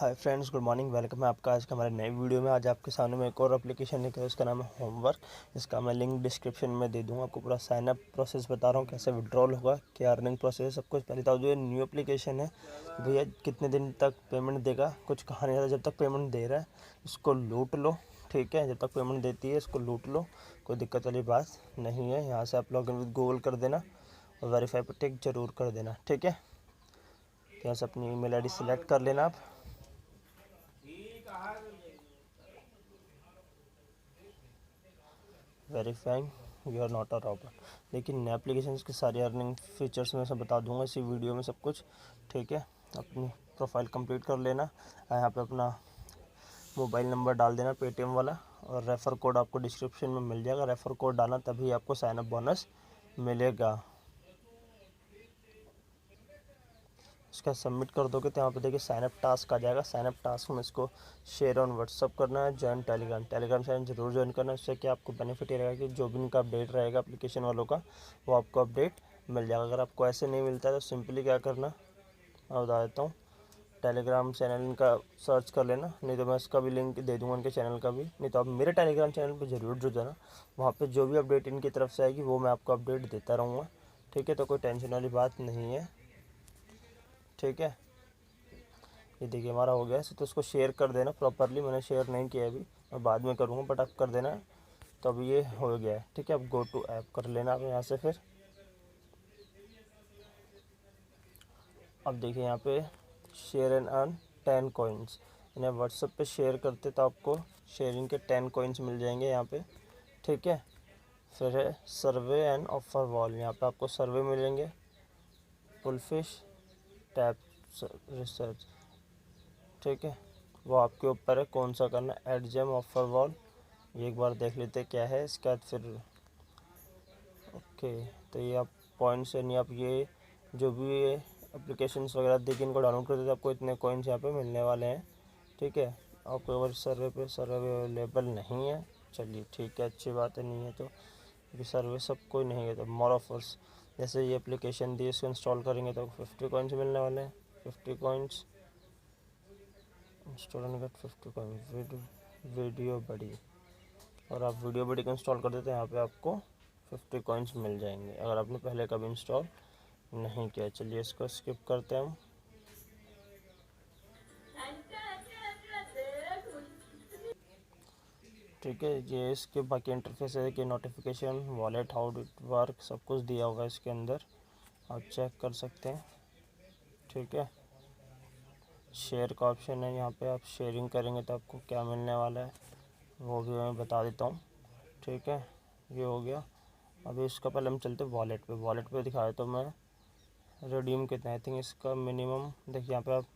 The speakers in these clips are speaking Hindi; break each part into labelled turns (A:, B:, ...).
A: Hi friends, good morning. Welcome है आपका आज का हमारे नए वीडियो में। आज आपके सामने में एक और एप्लीकेशन है, उसका नाम है होमवर्क। इसका मैं लिंक डिस्क्रिप्शन में दे दूँगा। आपको पूरा साइन अप प्रोसेस बता रहा हूँ, कैसे विड्रॉल होगा, क्या अर्निंग प्रोसेस है, सब कुछ। पहले तो जो ये न्यू एप्लीकेशन है भैया, कितने दिन तक पेमेंट देगा कुछ कहा नहीं जाता। जब तक पेमेंट दे रहा है इसको लूट लो, ठीक है। जब तक पेमेंट देती है इसको लूट लो, कोई दिक्कत वाली बात नहीं है। यहाँ से आप लॉग इन विद गूगल कर देना और वेरीफाई पर टिक जरूर कर देना, ठीक है। यहाँ से अपनी ईमेल आईडी सिलेक्ट कर लेना आप। Verifying you are not a robber. लेकिन नए एप्लीकेशन के सारे अर्निंग फीचर्स में से बता दूंगा इसी वीडियो में सब कुछ, ठीक है। अपनी प्रोफाइल कंप्लीट कर लेना। यहाँ पे अपना मोबाइल नंबर डाल देना पेटीएम वाला, और रेफ़र कोड आपको डिस्क्रिप्शन में मिल जाएगा। रेफ़र कोड डालना तभी आपको साइन अप बोनस मिलेगा। इसका सबमिट कर दोगे तो यहाँ पे देखिए साइन अप टास्क आ जाएगा। साइन अप टास्क में इसको शेयर ऑन व्हाट्सअप करना है, जॉइन टेलीग्राम चैनल जरूर ज्वाइन करना है। इससे क्या आपको बेनिफिट ये रहेगा कि जो भी इनका अपडेट रहेगा एप्लीकेशन वालों का, वो आपको अपडेट मिल जाएगा। अगर आपको ऐसे नहीं मिलता है तो सिंपली क्या करना, मैं बता देता हूँ। टेलीग्राम चैनल इनका सर्च कर लेना, नहीं तो मैं इसका भी लिंक दे दूँगा इनके चैनल का भी। नहीं तो आप मेरे टेलीग्राम चैनल पर जरूर जुड़ जाना। वहाँ पर जो भी अपडेट इनकी तरफ से आएगी वो मैं आपको अपडेट देता रहूँगा, ठीक है। तो कोई टेंशन वाली बात नहीं है, ठीक है। ये देखिए हमारा हो गया है। तो उसको शेयर कर देना प्रॉपरली। मैंने शेयर नहीं किया अभी, मैं बाद में करूँगा, बट आप कर देना। तो अब ये हो गया है, ठीक है। अब गो टू ऐप कर लेना आप यहाँ से। फिर अब देखिए यहाँ पे शेयर एंड अर्न 10 कॉइन्स। यानी व्हाट्सएप पे शेयर करते तो आपको शेयरिंग के 10 कॉइन्स मिल जाएंगे यहाँ पे, ठीक है। फिर है सर्वे एंड ऑफर वॉल। यहाँ पे आपको सर्वे मिलेंगे, पुलफिश, टैप रिसर्च, ठीक है। वो आपके ऊपर है कौन सा करना है। एड जेम ऑफर वॉल, ये एक बार देख लेते क्या है। इसके बाद फिर ओके, तो ये आप पॉइंट्स यानी आप ये जो भी ये एप्लीकेशंस वगैरह देखिए इनको डाउनलोड करते तो आपको इतने कॉइन्स यहाँ पे मिलने वाले हैं, ठीक है। आपको अगर सर्वे अवेलेबल नहीं है, चलिए ठीक है, अच्छी बात है। नहीं है तो क्योंकि सर्वे सब कोई नहीं है तो मोर ऑफर्स, जैसे ये एप्लीकेशन दी इसको इंस्टॉल करेंगे तो 50 कॉइन्स मिलने वाले हैं। 50 coins install and get 50 coins video बड़ी, और आप वीडियो बड़ी को इंस्टॉल कर देते हैं यहाँ पे आपको 50 कॉइन्स मिल जाएंगे, अगर आपने पहले कभी इंस्टॉल नहीं किया। चलिए इसको स्किप करते हैं हम। ठीक है, ये इसके बाकी इंटरफेस है कि notification, wallet, how it work, सब कुछ दिया होगा इसके अंदर, आप चेक कर सकते हैं, ठीक है। शेयर का ऑप्शन है, यहाँ पे आप शेयरिंग करेंगे तो आपको क्या मिलने वाला है वो भी मैं बता देता हूँ, ठीक है। ये हो गया। अभी इसका पहले हम चलते वॉलेट पे। वॉलेट पे दिखाया तो मैं रिडीम कितना, आई थिंक इसका मिनिमम देखिए यहाँ पे आप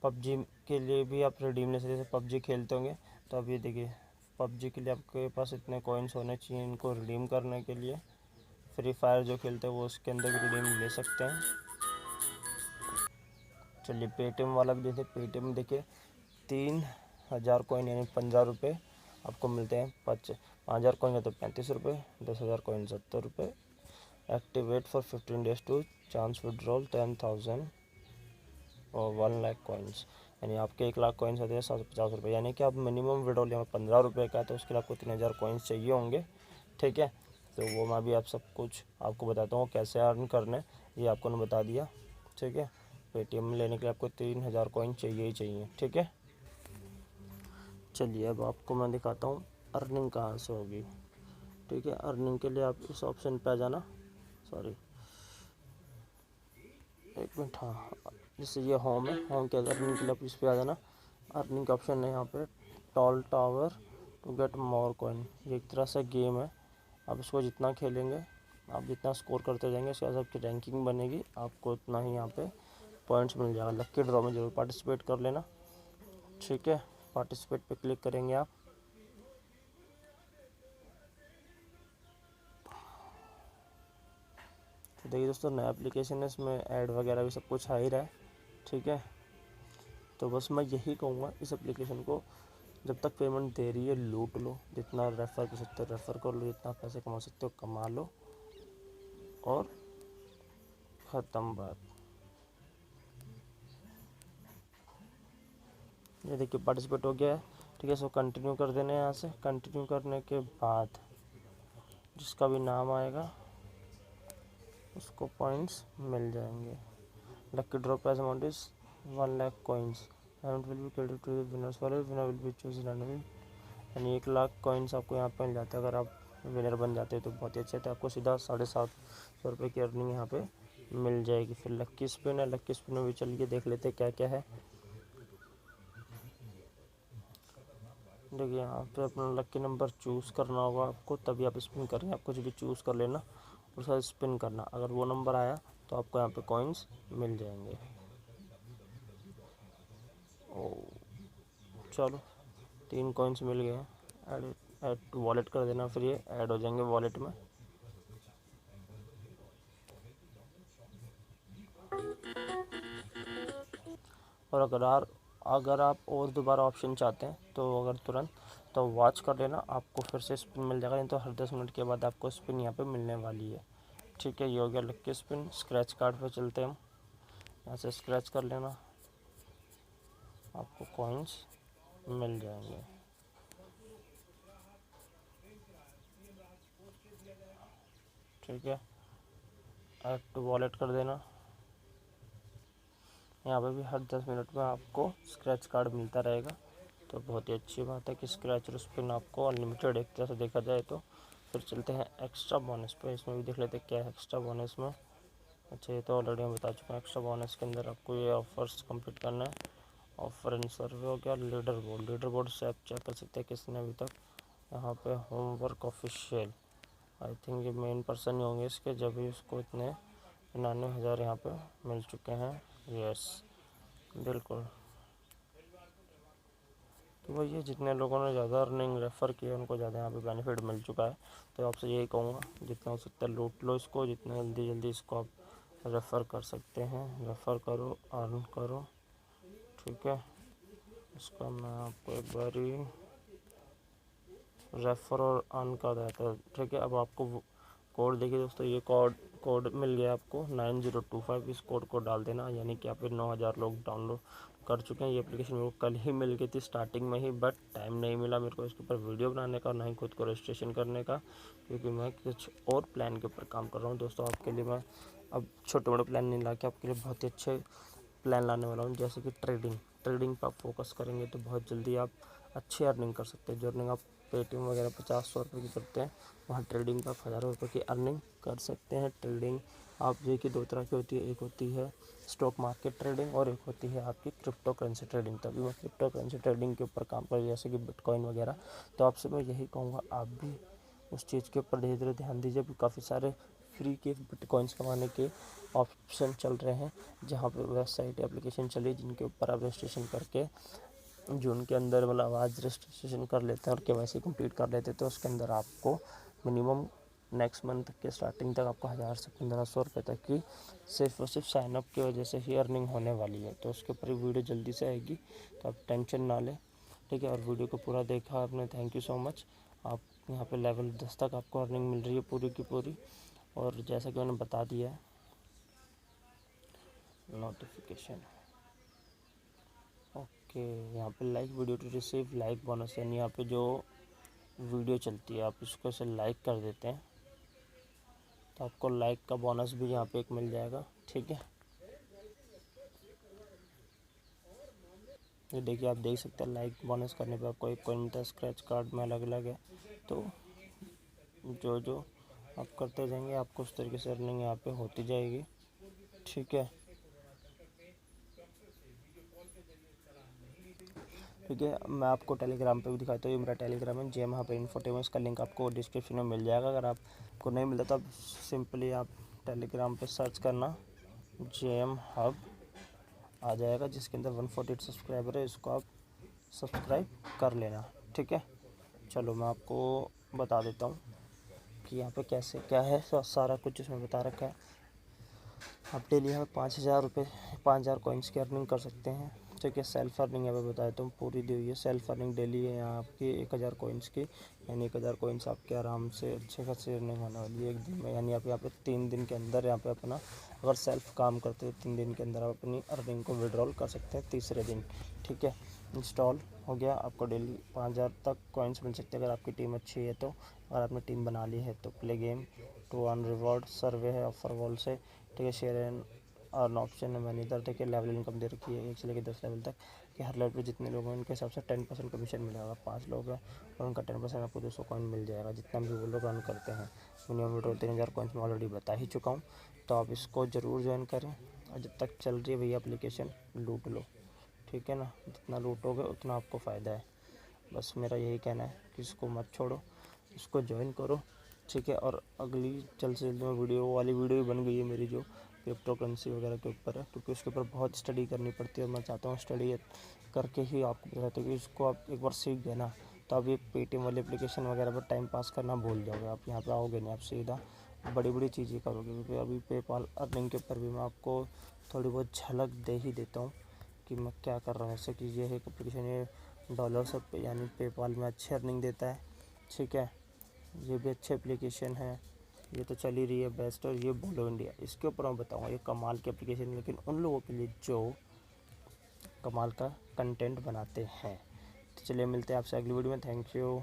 A: पबजी के लिए भी आप रिडीम ले सकते हैं। जैसे पबजी खेलते होंगे तो अब ये देखिए पबजी के लिए आपके पास इतने कॉइन्स होने चाहिए इनको रिडीम करने के लिए। फ्री फायर जो खेलते हैं वो उसके अंदर भी रिडीम ले सकते हैं। चलिए पेटीएम वाला भी देखिए। पेटीएम देखिए 3000 कॉइन यानी 15 रुपये आपको मिलते हैं। 5000 कॉइन है तो 35 रुपये, 10,000 कॉइन 70 रुपये। Activate for 15 days to chance withdrawal 10,000 और 1 लाख कॉइन्स, यानी आपके 1 लाख कॉइन्स होते हैं 750 रुपये। यानी कि आप मिनिमम विड्रॉल यहाँ 15 रुपये का है तो उसके लिए आपको 3000 कॉइन्स चाहिए होंगे, ठीक है। तो वो मैं भी आप सब कुछ आपको बताता हूँ कैसे अर्न करने, ये आपको ने बता दिया, ठीक है। पेटीएम लेने के लिए आपको 3000 कॉइन चाहिए ही चाहिए, ठीक है। चलिए अब आपको मैं दिखाता हूँ अर्निंग कहाँ से होगी, ठीक है। अर्निंग के लिए आप इस ऑप्शन पे आ जाना, सॉरी एक मिनट, हाँ, जैसे ये होम है, होम के अर्निंग के लिए आप इस पे आ जाना। अर्निंग का ऑप्शन है यहाँ पे tall tower to get more coin. ये एक तरह से गेम है, आप इसको जितना खेलेंगे, आप जितना स्कोर करते जाएंगे उसके बाद आपकी रैंकिंग बनेगी, आपको उतना ही यहाँ पे पॉइंट्स मिल जाएगा। लक्की ड्रॉ में ज़रूर पार्टिसिपेट कर लेना, ठीक है। पार्टिसिपेट पे क्लिक करेंगे आप। तो देखिए दोस्तों नया एप्लीकेशन है, इसमें ऐड वगैरह भी सब कुछ आ ही रहा है, ठीक है। तो बस मैं यही कहूँगा इस एप्लीकेशन को जब तक पेमेंट दे रही है लूट लो, जितना रेफ़र कर सकते हो रेफ़र कर लो, जितना पैसे कमा सकते हो कमा लो, और ख़त्म बात। ये देखिए पार्टिसिपेट हो गया है। ठीक है, इसको कंटिन्यू कर देना है। यहाँ से कंटिन्यू करने के बाद जिसका भी नाम आएगा उसको पॉइंट्स मिल जाएंगे। Lucky draw price amount is 1 lakh coins and will be credit to the winners wallet. Winner will be choose randomly. यानी 1 लाख कॉइन्स आपको यहाँ पे मिल जाते हैं। अगर आप विनर बन जाते हैं तो बहुत ही अच्छा है। तो आपको सीधा 750 रुपये की अर्निंग यहाँ पे मिल जाएगी। फिर लक्की स्पिन है, लक्की स्पिन में भी चलिए देख लेते हैं क्या क्या है। देखिए यहाँ पे अपना लक्की नंबर चूज़ करना होगा आपको, तभी आप स्पिन करेंगे। आप कुछ भी चूज़ कर लेना, उसका स्पिन करना। अगर वो नंबर आया तो आपको यहाँ पे कॉइन्स मिल जाएंगे। ओ चलो 3 कॉइन्स मिल गए हैं। ऐड ऐड टू वॉलेट कर देना, फिर ये ऐड हो जाएंगे वॉलेट में। और अगर आप और दोबारा ऑप्शन चाहते हैं तो अगर तुरंत तो वॉच कर लेना, आपको फिर से स्पिन मिल जाएगा। नहीं तो हर 10 मिनट के बाद आपको स्पिन यहाँ पे मिलने वाली है। ठीक है, ये हो गया लक्की स्पिन। स्क्रैच कार्ड पे चलते हैं हम। यहाँ से स्क्रैच कर लेना, आपको कॉइन्स मिल जाएंगे। ठीक है, ऐड टू वॉलेट कर देना। यहाँ पे भी हर 10 मिनट में आपको स्क्रैच कार्ड मिलता रहेगा। तो बहुत ही अच्छी बात है कि स्क्रैच और स्पिन आपको अनलिमिटेड एक तरह से देखा जाए तो। फिर चलते हैं एक्स्ट्रा बोनस पे। इसमें भी देख लेते हैं क्या है एक्स्ट्रा बोनस में। अच्छा, ये तो ऑलरेडी मैं बता चुका हूँ। एक्स्ट्रा बोनस के अंदर आपको ये ऑफर्स कंप्लीट करना है। ऑफर इन सर्वे हो गया। लीडर बोर्ड से आप चेक कर सकते हैं किसने अभी तक यहाँ पे होमवर्क ऑफिशियल, आई थिंक ये मेन पर्सन ही होंगे इसके, जब भी उसको इतने 99,000 यहाँ पे मिल चुके हैं। यस बिल्कुल। तो वही है, जितने लोगों ने ज़्यादा अर्निंग रेफ़र किया उनको ज़्यादा यहाँ पे बेनिफिट मिल चुका है। तो आपसे यही कहूँगा जितना हो सकता है लूट लो इसको, जितना जल्दी जल्दी इसको आप रेफ़र कर सकते हैं। रेफ़र करो, अर्न करो। ठीक है, इसका मैं आपको एक बारी रेफ़र और अर्न कर देता है। ठीक है, अब आपको कोड देखिए दोस्तों, ये कोड मिल गया आपको 9025। इस कोड को डाल देना। यानी कि आप 9,000 लोग डाउनलोड कर चुके हैं। ये एप्लीकेशन मेरे को कल ही मिल गई थी स्टार्टिंग में ही, बट टाइम नहीं मिला मेरे को इसके ऊपर वीडियो बनाने का, ना ही खुद को रजिस्ट्रेशन करने का, क्योंकि मैं कुछ और प्लान के ऊपर काम कर रहा हूँ। दोस्तों आपके लिए मैं अब छोटे मोटे प्लान नहीं ला के आपके लिए बहुत ही अच्छे प्लान लाने वाला हूँ। जैसे कि ट्रेडिंग पर आप फोकस करेंगे तो बहुत जल्दी आप अच्छी अर्निंग कर सकते हैं। जो अर्निंग आप पेटीएम वगैरह 50-100 रुपये की करते हैं, वहाँ ट्रेडिंग पर 1000 रुपये की अर्निंग कर सकते हैं। ट्रेडिंग आप देखिए 2 तरह की होती है। एक होती है स्टॉक मार्केट ट्रेडिंग और एक होती है आपकी क्रिप्टो करेंसी ट्रेडिंग। तभी मैं क्रिप्टो करेंसी ट्रेडिंग के ऊपर काम कर, जैसे कि बिटकॉइन वगैरह। तो आपसे मैं यही कहूँगा आप भी उस चीज़ के ऊपर धीरे धीरे ध्यान दीजिए। भी काफ़ी सारे फ्री के बिटकॉइंस कमाने के ऑप्शन चल रहे हैं, जहाँ पे वेबसाइट एप्लीकेशन चली जिनके ऊपर आप रजिस्ट्रेशन करके, जो उनके अंदर मतलब आज रजिस्ट्रेशन कर लेते हैं और केवाईसी कंप्लीट कर लेते हैं, तो उसके अंदर आपको मिनिमम नेक्स्ट मंथ के स्टार्टिंग तक आपको 1000 से 1500 रुपये तक की सिर्फ और सिर्फ साइनअप की वजह से ही अर्निंग होने वाली है। तो उसके ऊपर वीडियो जल्दी से आएगी, तो आप टेंशन ना लें। ठीक है, और वीडियो को पूरा देखा आपने, थैंक यू सो मच। आप यहाँ पे लेवल 10 तक आपको अर्निंग मिल रही है पूरी की पूरी। और जैसा कि मैंने बता दिया है, नोटिफिकेशन ओके, यहाँ पे like video to receive like bonus, यानी यहाँ पे जो वीडियो चलती है आप इसको से लाइक कर देते हैं तो आपको लाइक का बोनस भी यहाँ पे एक मिल जाएगा। ठीक है, ये देखिए आप देख सकते हैं लाइक बोनस करने पे आपको एक कॉइन मिलता है। स्क्रैच कार्ड में अलग अलग है, तो जो आप करते जाएंगे आपको उस तरीके से अर्निंग यहाँ पे होती जाएगी। ठीक है, ठीक है, मैं आपको टेलीग्राम पे भी दिखाता हूँ। ये मेरा टेलीग्राम है JM HUB INFOTAINMENT। इसका लिंक आपको डिस्क्रिप्शन में मिल जाएगा। अगर आपको नहीं मिलता तो आप सिंपली आप टेलीग्राम पे सर्च करना JM HUB, आ जाएगा, जिसके अंदर 148 सब्सक्राइबर है। इसको आप सब्सक्राइब कर लेना। ठीक है, चलो मैं आपको बता देता हूँ कि यहाँ पे कैसे क्या है। सारा कुछ इसमें बता रखा है। आप डेली यहाँ 5,000 रुपये 5,000 कॉइन्स की अर्निंग कर सकते हैं। ठीक है। सेल्फ अर्निंग यहाँ पे बताया तुम पूरी दी हुई है। सेल्फ अर्निंग डेली है यहाँ आपकी 1000 कॉइन्स की, यानी 1000 कॉइन्स आपके आराम से अच्छे खासी अर्निंग होने वाली है एक दिन में। यानी आप यहाँ पे 3 दिन के अंदर यहाँ पे अपना अगर सेल्फ काम करते हो 3 दिन के अंदर आप अपनी अर्निंग को विड्रॉल कर सकते हैं तीसरे दिन। ठीक है, इंस्टॉल हो गया। आपको डेली 5000 तक कॉइन्स मिल सकते हैं अगर आपकी टीम अच्छी है तो। अगर आपने टीम बना ली है तो play game to earn reward, survey है ऑफर वॉल से। ठीक है, शेयर एंड अर्न ऑप्शन है मैंने इधर। देखिए लेवल इनकम दे रखी है 1 से लेकर 10 लेवल तक, कि हर लेवल पे जितने लोग हैं उनके हिसाब से 10% कमीशन मिलेगा। 5 लोग हैं और उनका 10% आपको 200 कॉइन मिल जाएगा, जितना भी वो लोग रन करते हैं। मिनिमम विड्रॉल 3000 कॉइन्स में ऑलरेडी बता ही चुका हूँ, तो आप इसको ज़रूर ज्वाइन करें। और जब तक चल रही है भैया एप्लीकेशन, लूट लो। ठीक है ना, जितना लूटोगे उतना आपको फ़ायदा है। बस मेरा यही कहना है कि इसको मत छोड़ो, इसको ज्वाइन करो। ठीक है, और अगली जल्द से जल्द में वीडियो वाली वीडियो बन गई है मेरी, जो क्रिप्टो करेंसी वगैरह के ऊपर है, क्योंकि उसके ऊपर बहुत स्टडी करनी पड़ती है और मैं चाहता हूँ स्टडी करके ही आपको बताता हूँ कि इसको आप एक बार सीख गए ना तो आप ये पेटीएम वाली एप्लीकेशन वगैरह पर टाइम पास करना भूल जाओगे। आप यहाँ पे आओगे नहीं, आप सीधा बड़ी बड़ी चीज़ें करोगे। क्योंकि अभी पेपाल अर्निंग के ऊपर भी मैं आपको थोड़ी बहुत झलक दे ही देता हूँ कि मैं क्या कर रहा हूँ। जैसे कि ये है एप्लीकेशन, ये डॉलर सब यानी पेपाल में अच्छी अर्निंग देता है। ठीक है, ये भी अच्छी एप्लीकेशन है, ये तो चल ही रही है बेस्ट। और ये बोलो इंडिया, इसके ऊपर मैं बताऊँगा, ये कमाल की एप्लीकेशन है, लेकिन उन लोगों के लिए जो कमाल का कंटेंट बनाते हैं। तो चलिए मिलते हैं आपसे अगली वीडियो में। Thank you.